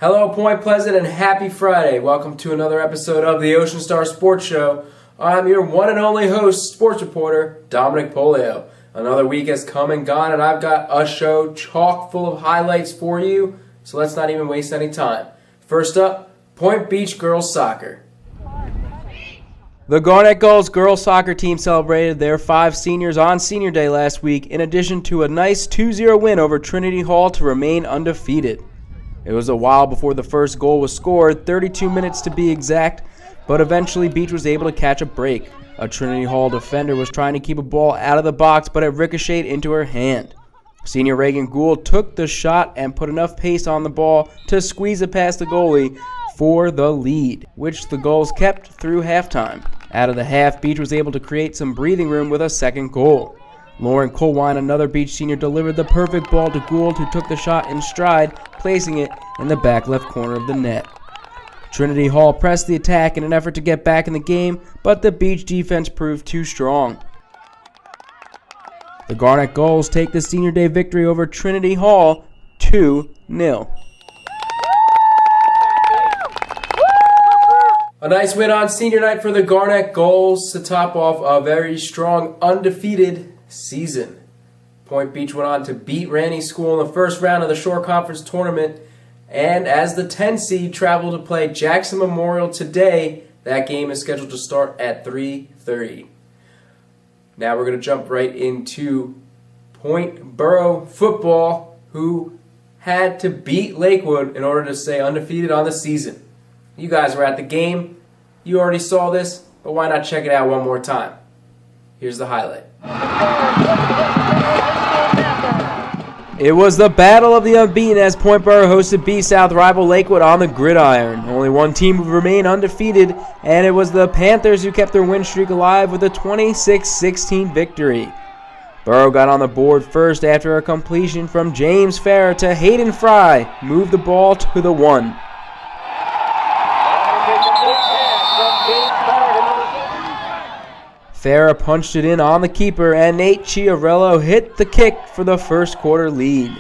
Hello, Point Pleasant, and happy Friday. Welcome to another episode of the Ocean Star Sports Show. I'm your one and only host, sports reporter, Dominic Polio. Another week has come and gone, and I've got a show chock full of highlights for you, so let's not even waste any time. First up, Point Beach Girls Soccer. The Garnet Gulls girls soccer team celebrated their 5 seniors on Senior Day last week, in addition to a nice 2-0 win over Trinity Hall to remain undefeated. It was a while before the first goal was scored, 32 minutes to be exact, but eventually Beach was able to catch a break. A Trinity Hall defender was trying to keep a ball out of the box, but it ricocheted into her hand. Senior Reagan Gould took the shot and put enough pace on the ball to squeeze it past the goalie for the lead, which the Gulls kept through halftime. Out of the half, Beach was able to create some breathing room with a second goal. Lauren Colwine, another Beach senior, delivered the perfect ball to Gould, who took the shot in stride, placing it in the back left corner of the net. Trinity Hall pressed the attack in an effort to get back in the game, but the Beach defense proved too strong. The Garnet Gulls take the Senior Day victory over Trinity Hall 2-0. A nice win on senior night for the Garnet Gulls to top off a very strong undefeated season. Point Beach went on to beat Ranney School in the first round of the Shore Conference tournament, and as the 10 seed traveled to play Jackson Memorial today, that game is scheduled to start at 3:30. Now we're going to jump right into Point Borough football, who had to beat Lakewood in order to stay undefeated on the season. You guys were at the game. You already saw this, but why not check it out one more time? Here's the highlight. It was the battle of the unbeaten as Point Borough hosted B-South rival Lakewood on the gridiron. Only one team would remain undefeated, and it was the Panthers who kept their win streak alive with a 26-16 victory. Borough got on the board first after a completion from James Farah to Hayden Fry, moved the ball to the 1. Farah punched it in on the keeper, and Nate Chiarello hit the kick for the first quarter lead.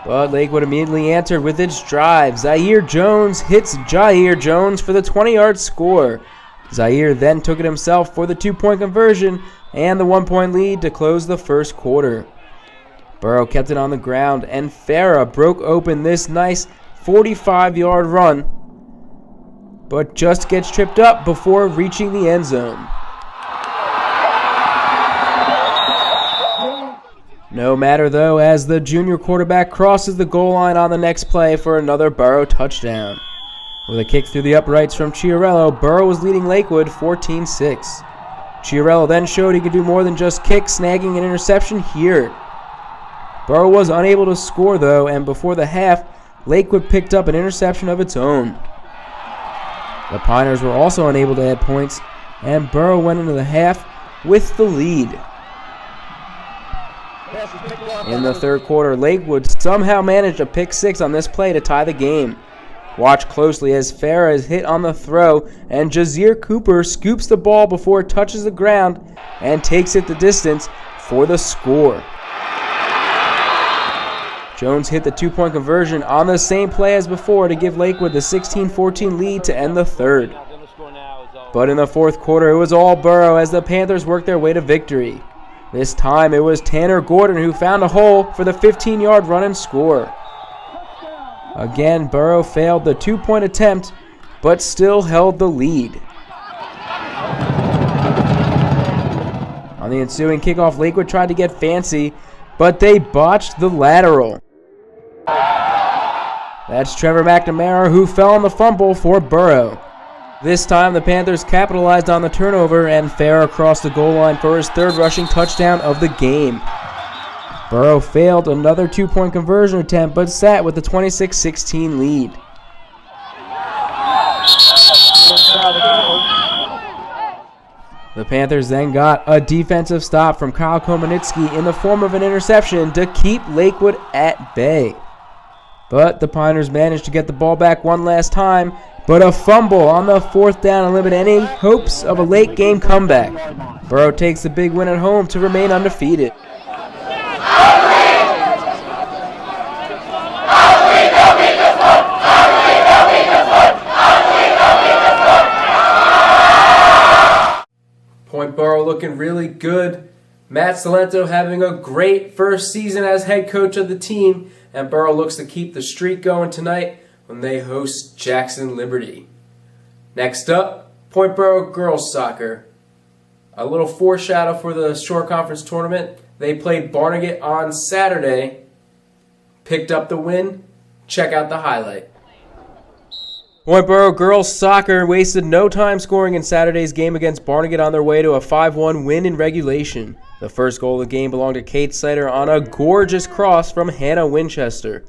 But Lakewood immediately answered with its drive. Zaire Jones hits Jair Jones for the 20-yard score. Zaire then took it himself for the 2-point conversion and the 1-point lead to close the first quarter. Borough kept it on the ground, and Farah broke open this nice 45-yard run, but just gets tripped up before reaching the end zone. No matter though, as the junior quarterback crosses the goal line on the next play for another Borough touchdown. With a kick through the uprights from Chiarello, Borough was leading Lakewood 14-6. Chiarello then showed he could do more than just kick, snagging an interception here. Borough was unable to score though, and before the half, Lakewood picked up an interception of its own. The Piners were also unable to add points, and Borough went into the half with the lead. In the third quarter, Lakewood somehow managed a pick 6 on this play to tie the game. Watch closely as Farah is hit on the throw, and Jazir Cooper scoops the ball before it touches the ground and takes it the distance for the score. Jones hit the 2-point conversion on the same play as before to give Lakewood the 16-14 lead to end the third. But in the fourth quarter, it was all Borough as the Panthers worked their way to victory. This time, it was Tanner Gordon who found a hole for the 15-yard run and score. Again, Borough failed the 2-point attempt, but still held the lead. On the ensuing kickoff, Lakewood tried to get fancy, but they botched the lateral. That's Trevor McNamara who fell on the fumble for Borough. This time the Panthers capitalized on the turnover, and Farah crossed the goal line for his third rushing touchdown of the game. Borough failed another 2-point conversion attempt but sat with the 26-16 lead. The Panthers then got a defensive stop from Kyle Komanitsky in the form of an interception to keep Lakewood at bay. But the Piners managed to get the ball back one last time, but a fumble on the fourth down eliminated any hopes of a late-game comeback. Borough takes the big win at home to remain undefeated. Point Borough looking really good. Matt Salento having a great first season as head coach of the team, and Borough looks to keep the streak going tonight when they host Jackson Liberty. Next up, Point Borough girls soccer. A little foreshadow for the Shore Conference tournament. They played Barnegat on Saturday, picked up the win. Check out the highlight. Point Borough girls soccer wasted no time scoring in Saturday's game against Barnegat on their way to a 5-1 win in regulation. The first goal of the game belonged to Kate Sider on a gorgeous cross from Hannah Winchester.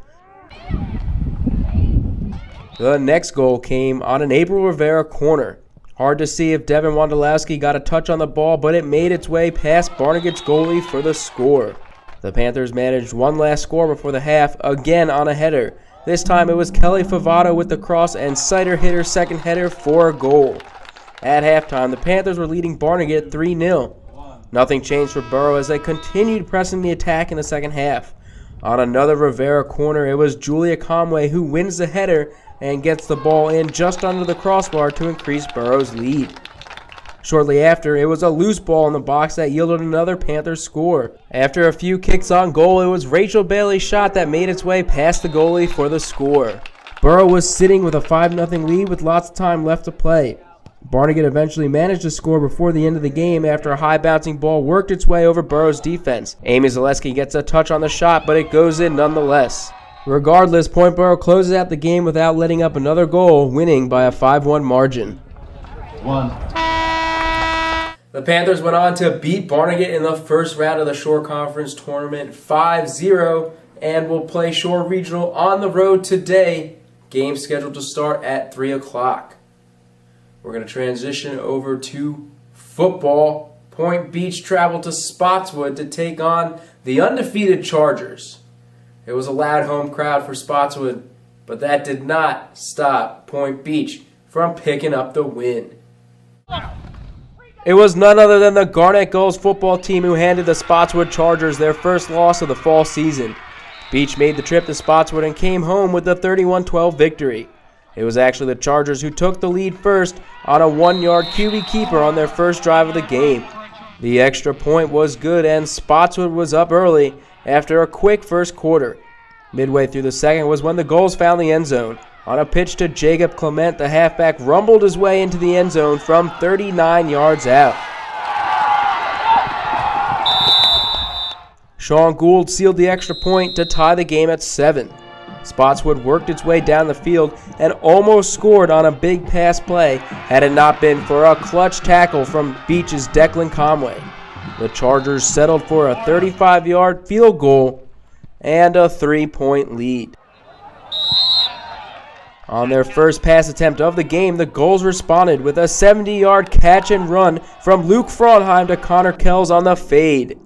The next goal came on an April Rivera corner. Hard to see if Devin Wondolowski got a touch on the ball, but it made its way past Barnegat's goalie for the score. The Panthers managed one last score before the half, again on a header. This time it was Kelly Favato with the cross, and Sider hit her second header for a goal. At halftime, the Panthers were leading Barnegat 3-0. Nothing changed for Borough as they continued pressing the attack in the second half. On another Rivera corner, it was Julia Conway who wins the header and gets the ball in just under the crossbar to increase Borough's lead. Shortly after, it was a loose ball in the box that yielded another Panthers score. After a few kicks on goal, it was Rachel Bailey's shot that made its way past the goalie for the score. Borough was sitting with a 5-0 lead with lots of time left to play. Barnegat eventually managed to score before the end of the game after a high-bouncing ball worked its way over Borough's defense. Amy Zaleski gets a touch on the shot, but it goes in nonetheless. Regardless, Point Borough closes out the game without letting up another goal, winning by a 5-1 margin. The Panthers went on to beat Barnegat in the first round of the Shore Conference tournament 5-0 and will play Shore Regional on the road today. Game scheduled to start at 3 o'clock. We're going to transition over to football. Point Beach traveled to Spotswood to take on the undefeated Chargers. It was a loud home crowd for Spotswood, but that did not stop Point Beach from picking up the win. It was none other than the Garnet Gulls football team who handed the Spotswood Chargers their first loss of the fall season. Beach made the trip to Spotswood and came home with a 31-12 victory. It was actually the Chargers who took the lead first on a 1-yard QB keeper on their first drive of the game. The extra point was good and Spotswood was up early after a quick first quarter. Midway through the second was when the Gulls found the end zone. On a pitch to Jacob Clement, the halfback rumbled his way into the end zone from 39 yards out. Sean Gould sealed the extra point to tie the game at 7. Spotswood worked its way down the field and almost scored on a big pass play had it not been for a clutch tackle from Beach's Declan Conway. The Chargers settled for a 35-yard field goal and a 3-point lead. On their first pass attempt of the game, the Gulls responded with a 70-yard catch and run from Luke Fraunheim to Connor Kells on the fade.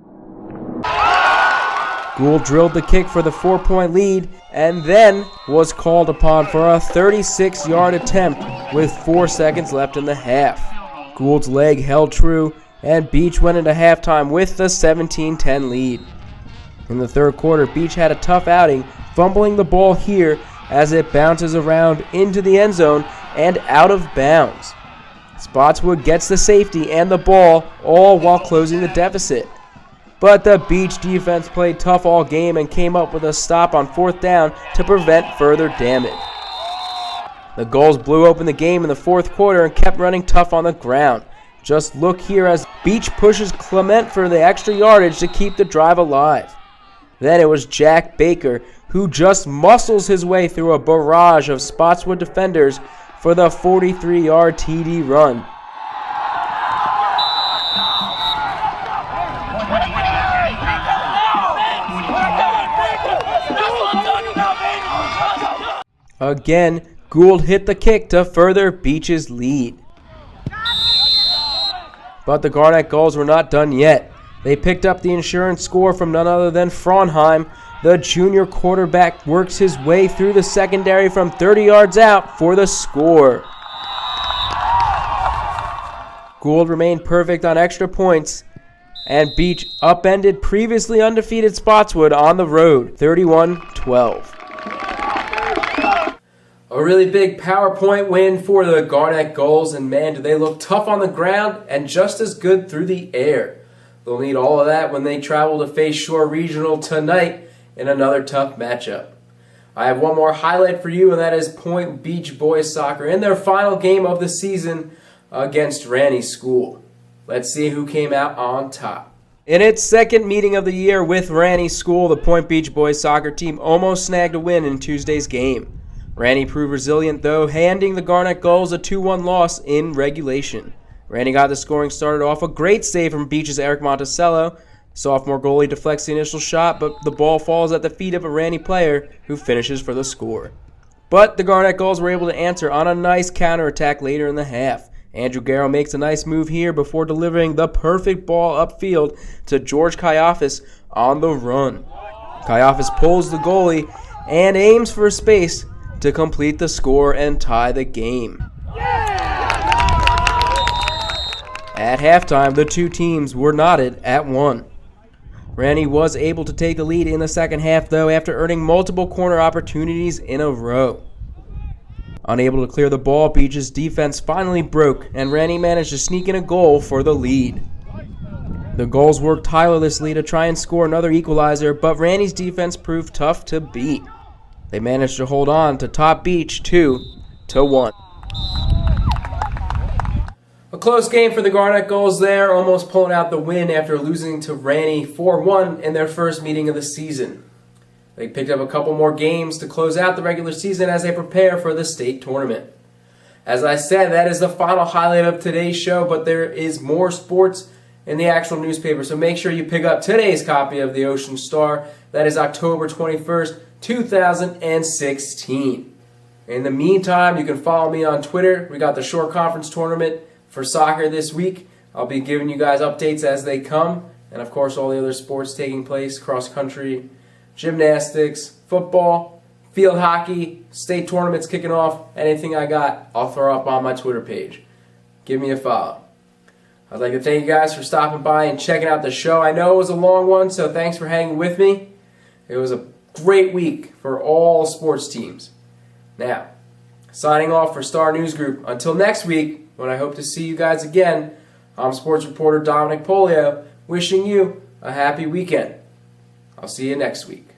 Gould drilled the kick for the 4-point lead and then was called upon for a 36-yard attempt with 4 seconds left in the half. Gould's leg held true and Beach went into halftime with the 17-10 lead. In the third quarter, Beach had a tough outing, fumbling the ball here as it bounces around into the end zone and out of bounds. Spotswood gets the safety and the ball, all while closing the deficit. But the Beach defense played tough all game and came up with a stop on 4th down to prevent further damage. The Gulls blew open the game in the fourth quarter and kept running tough on the ground. Just look here as Beach pushes Clement for the extra yardage to keep the drive alive. Then it was Jack Baker who just muscles his way through a barrage of Spotswood defenders for the 43-yard TD run. Again, Gould hit the kick to further Beach's lead. But the Garnet Gulls were not done yet. They picked up the insurance score from none other than Fraunheim. The junior quarterback works his way through the secondary from 30 yards out for the score. Gould remained perfect on extra points, and Beach upended previously undefeated Spotswood on the road, 31-12. A really big PowerPoint win for the Garnet Gulls, and man, do they look tough on the ground and just as good through the air. They'll need all of that when they travel to face Shore Regional tonight in another tough matchup. I have one more highlight for you, and that is Point Beach Boys Soccer in their final game of the season against Ranney School. Let's see who came out on top. In its second meeting of the year with Ranney School, the Point Beach Boys Soccer team almost snagged a win in Tuesday's game. Ranney proved resilient, though, handing the Garnet Gulls a 2-1 loss in regulation. Ranney got the scoring started off. A great save from Beach's Eric Monticello. Sophomore goalie deflects the initial shot, but the ball falls at the feet of a Ranney player who finishes for the score. But the Garnet Gulls were able to answer on a nice counterattack later in the half. Andrew Garrow makes a nice move here before delivering the perfect ball upfield to George Kayafis on the run. Kayafis pulls the goalie and aims for space to complete the score and tie the game. At halftime, the two teams were knotted at 1. Ranney was able to take the lead in the second half, though, after earning multiple corner opportunities in a row. Unable to clear the ball, Beach's defense finally broke, and Ranney managed to sneak in a goal for the lead. The Gulls worked tirelessly to try and score another equalizer, but Ranney's defense proved tough to beat. They managed to hold on to top Beach 2-1. A close game for the Garnet Gulls there, almost pulling out the win after losing to Ranney 4-1 in their first meeting of the season. They picked up a couple more games to close out the regular season as they prepare for the state tournament. As I said, that is the final highlight of today's show, but there is more sports in the actual newspaper, so make sure you pick up today's copy of the Ocean Star. That is October 21st, 2016. In the meantime, you can follow me on Twitter. We got the Shore Conference Tournament for soccer this week. I'll be giving you guys updates as they come, and of course all the other sports taking place: cross country, gymnastics, football, field hockey, state tournaments kicking off. Anything I got, I'll throw up on my Twitter page. Give me a follow. I'd like to thank you guys for stopping by and checking out the show. I know it was a long one, so thanks for hanging with me. It was a great week for all sports teams. Now, signing off for Star News Group. Until next week, when I hope to see you guys again, I'm sports reporter Dominic Polio, wishing you a happy weekend. I'll see you next week.